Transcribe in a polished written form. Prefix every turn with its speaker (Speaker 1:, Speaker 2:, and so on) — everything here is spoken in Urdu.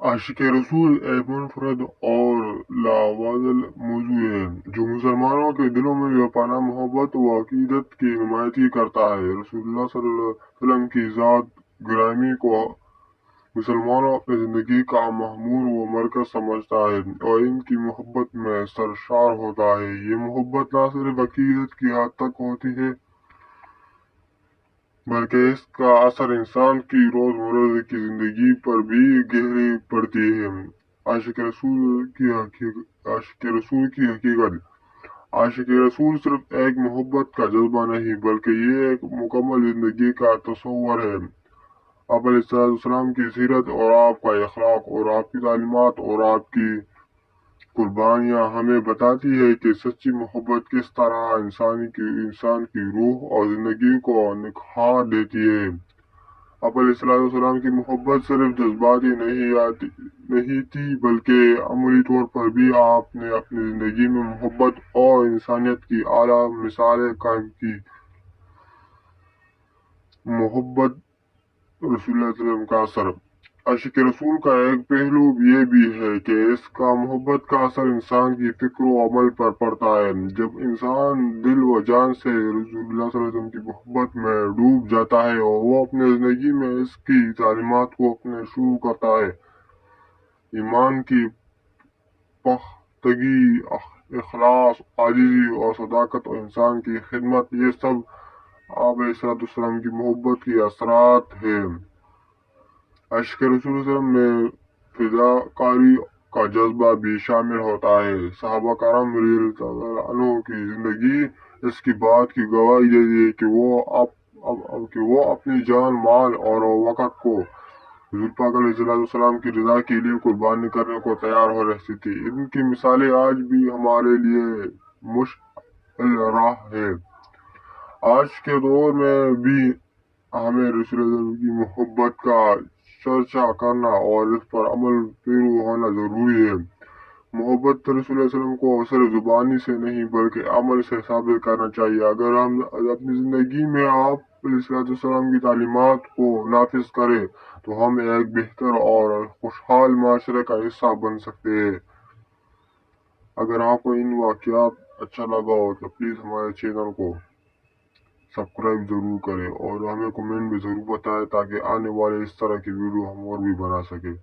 Speaker 1: عاشق رسول ایک منفرد اور لاوازل موضوع ہے جو مسلمانوں کے دلوں میں بے پناہ محبت و عقیدت کی نمائندگی کرتا ہے۔ رسول اللہ صلی اللہ علیہ وسلم کی ذات گرامی کو مسلمانوں اپنی زندگی کا معمور و مرکز سمجھتا ہے اور ان کی محبت میں سرشار ہوتا ہے۔ یہ محبت نہ صرف عقیدت کی حد تک ہوتی ہے بلکہ اس کا اثر انسان کی روزمرہ کی زندگی پر بھی گہری پڑتی ہے۔ عاشق رسول کی حقیقت۔ عاشق رسول صرف ایک محبت کا جذبہ نہیں بلکہ یہ ایک مکمل زندگی کا تصور ہے۔ آپ علیہ السلام کی سیرت اور آپ کا اخلاق اور آپ کی تعلیمات اور آپ کی قربانیاں ہمیں بتاتی ہے کہ سچی محبت کس طرح انسان کی روح اور زندگی کو نکھار دیتی ہے۔ آپ علیہ السلام کی محبت صرف جذباتی نہیں تھی بلکہ عملی طور پر بھی آپ نے اپنی زندگی میں محبت اور انسانیت کی اعلیٰ مثالیں قائم کی۔ محبت رسول اللہ صلی اللہ علیہ وسلم کا اثر۔ عاشق رسول کا ایک پہلو یہ بھی ہے کہ اس کا محبت کا اثر انسان کی فکر و عمل پر پڑتا ہے۔ جب انسان دل و جان سے رسول اللہ صلی اللہ علیہ وسلم کی محبت میں ڈوب جاتا ہے اور وہ اپنی زندگی میں اس کی تعلیمات کو اپنے شروع کرتا ہے، ایمان کی پختگی، اخلاص، عاجزی اور صداقت اور انسان کی خدمت، یہ سب آپ علیہ السلام کی محبت کے اثرات ہیں۔ عاشق رسول صلی اللہ علیہ وسلم میں فداکاری کا جذبہ بھی شامل ہوتا ہے۔ صحابہ کرام رضی اللہ عنہ کی زندگی اس کی بات کی گواہی دیتی ہے کہ وہ اپنی جان، مال اور وقت کو حضور پاک علیہ السلام کی رضا کے لیے قربانی کرنے کو تیار ہو رہتی تھی۔ ان کی مثالیں آج بھی ہمارے لیے مشعل راہ ہے۔ آج کے دور میں بھی ہمیں رسول اللہ کی محبت کا چرچا کرنا اور اس پر عمل پیرا ہونا ضروری ہے۔ محبت رسول اللہ صلی اللہ علیہ وسلم کو صرف زبانی سے نہیں بلکہ عمل سے ثابت کرنا چاہیے۔ اگر ہم اپنی زندگی میں آپ علیہ السلام کی تعلیمات کو نافذ کریں تو ہم ایک بہتر اور خوشحال معاشرے کا حصہ بن سکتے ہیں۔ اگر آپ کو ان واقعات اچھا لگا ہو تو پلیز ہمارے چینل کو سبسکرائب ضرور کریں اور ہمیں کمنٹ میں ضرور بتائیں تاکہ آنے والے اس طرح کی ویڈیو ہم اور بھی بنا سکیں۔